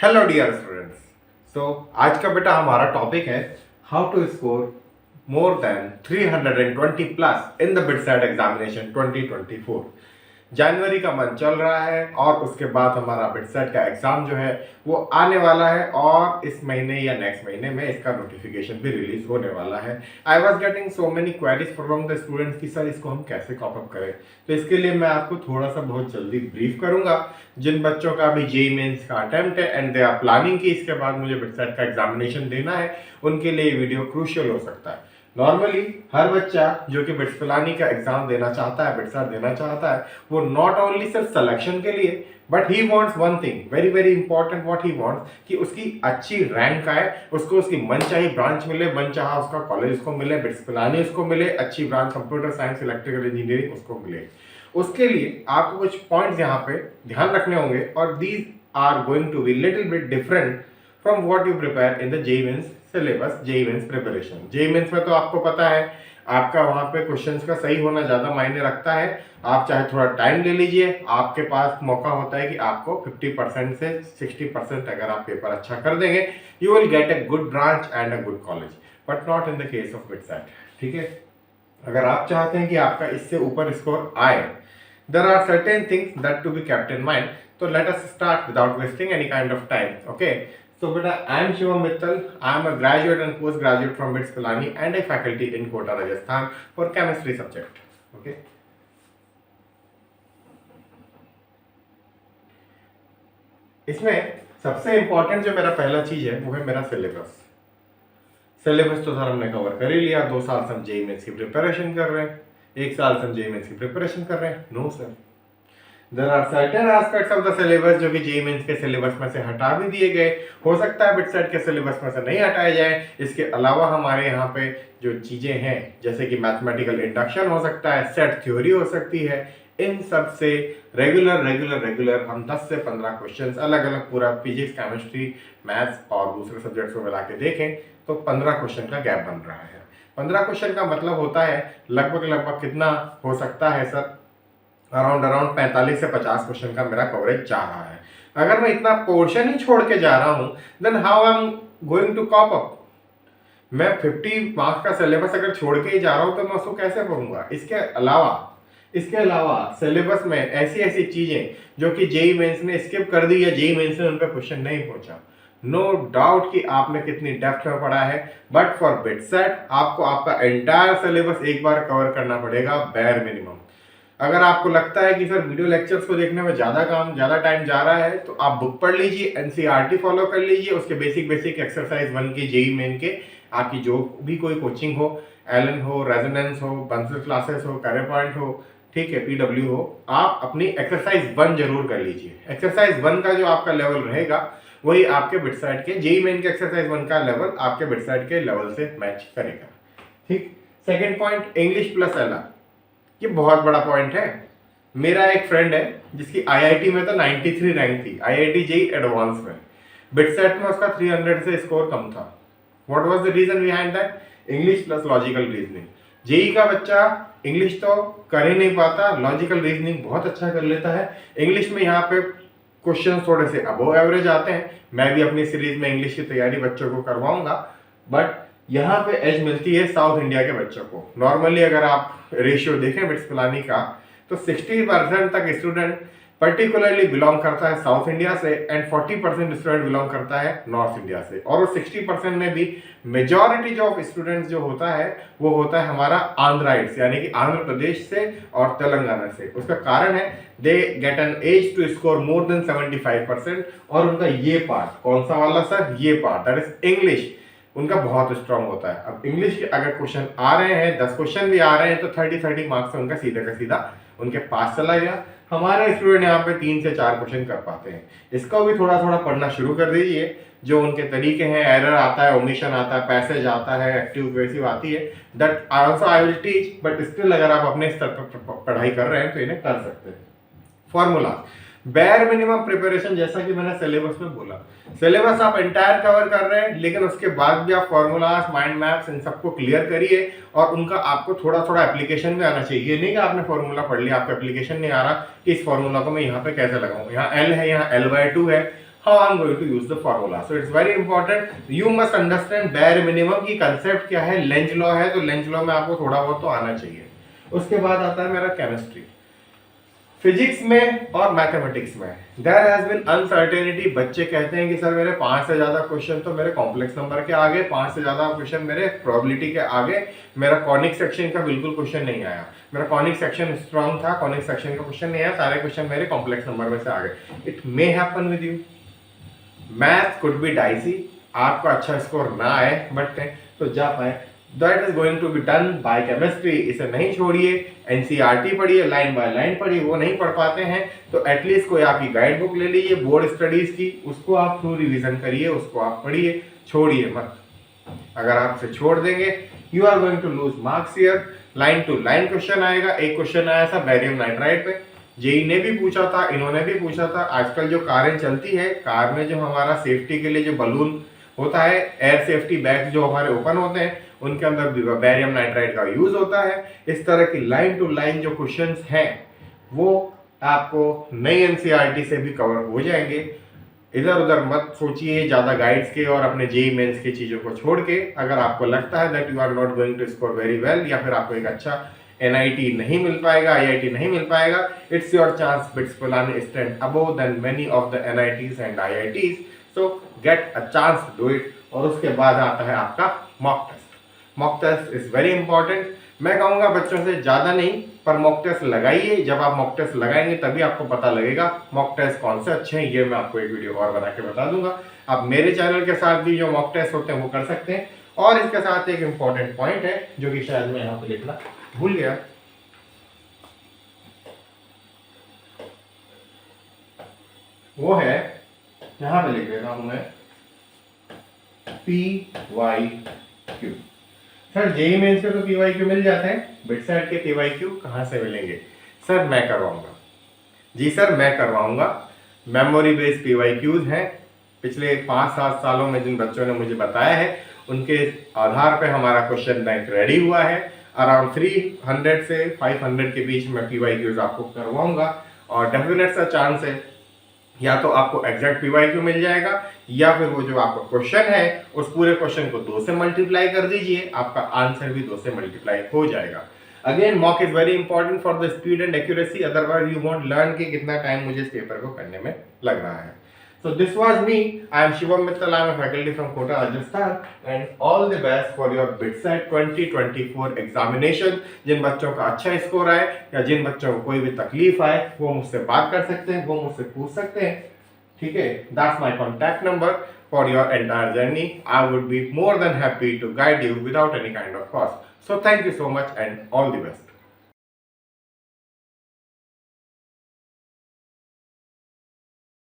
Hello dear students. आज का बेटा हमारा टॉपिक है how to score more than 320 plus in the BITSAT examination 2024। जनवरी का मंथ चल रहा है और उसके बाद हमारा बिटसेट का एग्जाम जो है वो आने वाला है और इस महीने या नेक्स्ट महीने में इसका नोटिफिकेशन भी रिलीज होने वाला है। I was getting so many queries from the students कि सर इसको हम कैसे कॉप अप करें। तो इसके लिए मैं आपको थोड़ा सा बहुत जल्दी ब्रीफ करूंगा। जिन बच्चों का अभी जेईई मेंस का अटेम्प्ट है एंड दे आर प्लानिंग कि इसके बाद मुझे बिटसेट का एग्जामिनेशन देना है, उनके लिए ये वीडियो क्रूशियल हो सकता है। नॉर्मली हर बच्चा जो कि बिट्स पिलानी का एग्जाम देना चाहता है, बिट्सर देना चाहता है, वो नॉट ओनली सिर्फ सिलेक्शन के लिए but he wants one thing very very important. What he wants कि उसकी अच्छी रैंक आए, उसको उसकी मनचाही ब्रांच मिले, मनचाहा उसका कॉलेज उसको मिले, बिट्स पिलानी उसको मिले, अच्छी branch computer science electrical engineering उसको मिले। उसके लिए आपको कुछ पॉइंट्स यहाँ पे ध्यान रखने होंगे और these are going to be little bit different from what you prepare in the JEE Mains syllabus, JEE Mains preparation. JEE Mains में तो आपको पता है आपका वहां पे क्वेश्चंस का सही होना ज्यादा मायने रखता है। आप चाहे थोड़ा टाइम ले लीजिए, आपके पास मौका होता है कि आपको 50% से 60% अगर आप पेपर अच्छा कर देंगे you will get a good branch and a good college, but not in the case of BITSAT. ठीक है, अगर आप चाहते हैं कि आपका इससे ऊपर स्कोर आए, there are certain things that to be kept in mind. So let us start without wasting any kind of time. Okay, so beta, I am Shivam Mittal. I am a graduate and postgraduate from BITS Pilani and a faculty in Kota, Rajasthan for chemistry subject. Okay, इसमें सबसे important जो मेरा पहला चीज है वो है मेरा सिलेबस। सिलेबस तो सर हमने कवर कर ही लिया। 2 साल से हम जेईई मेंस की प्रिपरेशन कर रहे हैं, 1 साल से हम जेईई मेंस की प्रिपरेशन कर रहे हैं। No sir, there are certain aspects of the syllabus जो कि जेईई मेंस के सिलेबस में से हटा भी दिए गए। हो सकता है बिटसेट के सिलेबस में से नहीं हटाए जाए। इसके अलावा हमारे यहाँ पे जो चीजें हैं जैसे कि मैथमेटिकल इंडक्शन हो सकता है, सेट थ्योरी हो सकती है, इन सब से रेगुलर हम 10 से 15 क्वेश्चंस अलग अलग पूरा फिजिक्स, केमिस्ट्री, मैथ्स और दूसरे सब्जेक्ट्स को मिला के देखें तो 15 क्वेश्चन का गैप बन रहा है। 15 क्वेश्चन का मतलब होता है लगभग कितना हो सकता है सर, अराउंड 45 से 50 क्वेश्चन का मेरा कवरेज जा रहा है। अगर मैं इतना पोर्शन ही छोड़ के जा रहा हूं then how I am going to cope up. मैं 50 मार्क्स का सिलेबस अगर छोड़ के ही जा रहा हूं तो मैं उसको कैसे पढ़ूंगा। इसके अलावा सिलेबस में ऐसी ऐसी चीजें जो कि जेईई मेंस ने स्किप कर दी या जेईई मेंस ने उन पर क्वेश्चन नहीं पहुंचा। नो डाउट कि आपने कितनी डेप्थ में पढ़ा है, बट फॉर बिटसेट आपको आपका एंटायर सिलेबस एक बार कवर करना पड़ेगा बैर मिनिमम। अगर आपको लगता है कि सर वीडियो लेक्चर्स को देखने में ज़्यादा टाइम जा रहा है तो आप बुक पढ़ लीजिए, एनसीईआरटी फॉलो कर लीजिए, उसके बेसिक एक्सरसाइज 1 के जेईई मेन के आपकी जो भी कोई कोचिंग हो, एलन हो, रेजोनेंस हो, बंसल क्लासेस हो, कैरियर पॉइंट हो, ठीक है, पीडब्ल्यू हो, आप अपनी एक्सरसाइज 1 जरूर कर लीजिए। एक्सरसाइज 1 का जो आपका लेवल रहेगा वही आपके बिटसेट के जेईई मेन के एक्सरसाइज 1 का लेवल आपके बिटसेट के लेवल से मैच करेगा। ठीक। Second point, English plus LR, ये बहुत बड़ा पॉइंट है। मेरा एक फ्रेंड है जिसकी आईआईटी में तो 93 रैंक थी, आईआईटी जेईई एडवांस में। बिटसेट में उसका 300 से स्कोर कम था। What was the reason behind that? English plus logical reasoning. JEE का बच्चा इंग्लिश तो कर ही नहीं पाता, लॉजिकल रीजनिंग बहुत अच्छा कर लेता है। इंग्लिश में यहाँ पे क्वेश्चन थोड़े से अबव एवरेज आते हैं। मैं भी अपनी सीरीज में इंग्लिश की तैयारी बच्चों को करवाऊंगा, बट यहाँ पे एज मिलती है साउथ इंडिया के बच्चों को। नॉर्मली अगर आप रेशियो देखें बिट्स पिलानी का तो 60% तक स्टूडेंट पर्टिकुलरली बिलोंग करता है साउथ इंडिया से एंड 40% स्टूडेंट बिलोंग करता है नॉर्थ इंडिया से। और वो 60% में भी मेजॉरिटी जो ऑफ स्टूडेंट्स जो होता है वो होता है हमारा आंध्राइट्स, यानी कि आंध्र प्रदेश से और तेलंगाना से। उसका कारण है they get an edge to score more than 75%। और उनका ये पार्ट कौन सा वाला सर? ये पार्ट दैट इज इंग्लिश, उनका बहुत स्ट्रांग होता है। अब इंग्लिश के अगर क्वेश्चन आ रहे हैं, 10 क्वेश्चन भी आ रहे हैं तो 30 मार्क्स से उनका सीधा का सीधा उनके पास चला गया। हमारे स्टूडेंट यहाँ पे 3 से 4 क्वेश्चन कर पाते हैं। इसका भी थोड़ा पढ़ना शुरू कर दीजिए। जो उनके तरीके हैं, एरर आता है, ओमिशन आता है, पैसेज आता है, एक्टिव एग्रेसिव आती है, that also I will teach, but still अगर आप अपने स्तर पर पढ़ाई कर रहे हैं तो इन्हें कर सकते हैं। फॉर्मूला, बैर मिनिमम प्रिपरेशन, जैसा कि मैंने सिलेबस में बोला, सिलेबस आप एंटायर कवर कर रहे हैं लेकिन उसके बाद भी आप फॉर्मूलाज, माइंड मैप्स, इन सबको क्लियर करिए और उनका आपको थोड़ा एप्लीकेशन में आना चाहिए। ये नहीं कि आपने फॉर्मूला पढ़ लिया, आपको एप्लीकेशन नहीं आ रहा कि इस फॉर्मूला को मैं यहाँ पे कैसे लगाऊं। यहाँ एल है, यहाँ L/2 है, how I'm going to use the formula. So it's very important. You must understand bare minimum की concept क्या है. लेंज लॉ है तो लेंज लॉ में आपको थोड़ा बहुत तो आना चाहिए. उसके बाद आता है मेरा केमिस्ट्री. फिजिक्स में और मैथमेटिक्स में देयर हैज बीन अनसर्टेनिटी. बच्चे कहते हैं कि सर मेरे 5 से ज़्यादा क्वेश्चन तो मेरे कॉम्प्लेक्स नंबर के आगे, 5 से ज़्यादा क्वेश्चन मेरे प्रोबेबिलिटी के आगे, मेरा कॉनिक सेक्शन का बिल्कुल क्वेश्चन नहीं आया. मेरा कॉनिक सेक्शन स्ट्रांग था, कॉनिक सेक्शन का क्वेश्चन नहीं आया, सारे क्वेश्चन मेरे कॉम्प्लेक्स नंबर में से आ गए. It may happen with you. Math could be dicey. आपका अच्छा स्कोर ना आए बट तो जा पाए. That is going to be done by chemistry. इसे नहीं छोड़िए. एनसीईआरटी पढ़िए, लाइन बाय लाइन पढ़िए. वो नहीं पढ़ पाते हैं तो एटलीस्ट कोई आपकी गाइड बुक ले लीजिए बोर्ड स्टडीज की, उसको आप थ्रू रिवीजन करिए, उसको आप पढ़िए, छोड़िए मत. अगर आप से छोड़ देंगे you are going to lose marks here. Line to line question आएगा. एक क्वेश्चन आया था बेरियम नाइट्राइड पे, जेई ने भी पूछा था, इन्होंने भी पूछा था. आजकल जो कारें चलती है, कार में जो हमारा सेफ्टी के लिए जो बलून होता है, एयर सेफ्टी बैग जो हमारे ओपन होते हैं, उनके अंदर बेरियम नाइट्राइड का यूज होता है. इस तरह की लाइन टू लाइन जो क्वेश्चंस हैं वो आपको नई एनसीईआरटी से भी कवर हो जाएंगे. इधर उधर मत सोचिए ज़्यादा गाइड्स के और अपने जेई मेंस की चीज़ों को छोड़ के. अगर आपको लगता है that you are not going to score very well या फिर आपको एक अच्छा एनआईटी नहीं मिल पाएगा, आईआईटी नहीं मिल पाएगा, it's your chance. BITS Pilani stand above than many of the NITs and IITs. So get a chance to do it. और उसके बाद आता है आपका mock test. Mock test is very important. मैं कहूँगा बच्चों से ज़्यादा नहीं पर मॉक टेस्ट लगाइए. जब आप मॉक टेस्ट लगाएंगे तभी आपको पता लगेगा मॉक टेस्ट कौन से अच्छे हैं. ये मैं आपको एक वीडियो और बना के बता दूंगा. आप मेरे चैनल के साथ भी जो मॉक टेस्ट होते हैं वो कर सकते हैं. और इसके साथ एक इम्पॉर्टेंट पॉइंट है जो कि शायद मैं यहाँ पे लिखना भूल गया. वो है, यहाँ पे लिख देता हूँ मैं, PYQ. सर जेई मेंस में तो PYQ मिल जाते हैं, बिटसेट के PYQ कहाँ से मिलेंगे? सर मैं करवाऊंगा. जी सर मैं करवाऊंगा. मेमोरी बेस्ड PYQs हैं. पिछले 5-7 सालों में जिन बच्चों ने मुझे बताया है उनके आधार पे हमारा क्वेश्चन बैंक रेडी हुआ है. अराउंड 300 से 500 के बीच में PYQs आपको करवाऊंगा. और डेफिनेट सा चांस है या तो आपको एग्जैक्ट PYQ मिल जाएगा या फिर वो जो आपका क्वेश्चन है उस पूरे क्वेश्चन को 2 से मल्टीप्लाई कर दीजिए, आपका आंसर भी 2 से मल्टीप्लाई हो जाएगा. Again mock is very important for the speed and accuracy. Otherwise you won't learn कि कितना टाइम मुझे इस पेपर को करने में लग रहा है. So this was me. I am Shivam Mittal. I am a faculty from Kota, Rajasthan, and all the best for your BITSAT 2024 examination. जिन बच्चों का अच्छा स्कोर आए या जिन बच्चों को कोई भी तकलीफ आए वो मुझसे बात कर सकते हैं, वो मुझसे पूछ सकते हैं. ठीक है, that's my contact number for your entire journey. I would be more than happy to guide you without any kind of cost. So thank you so much and all the best.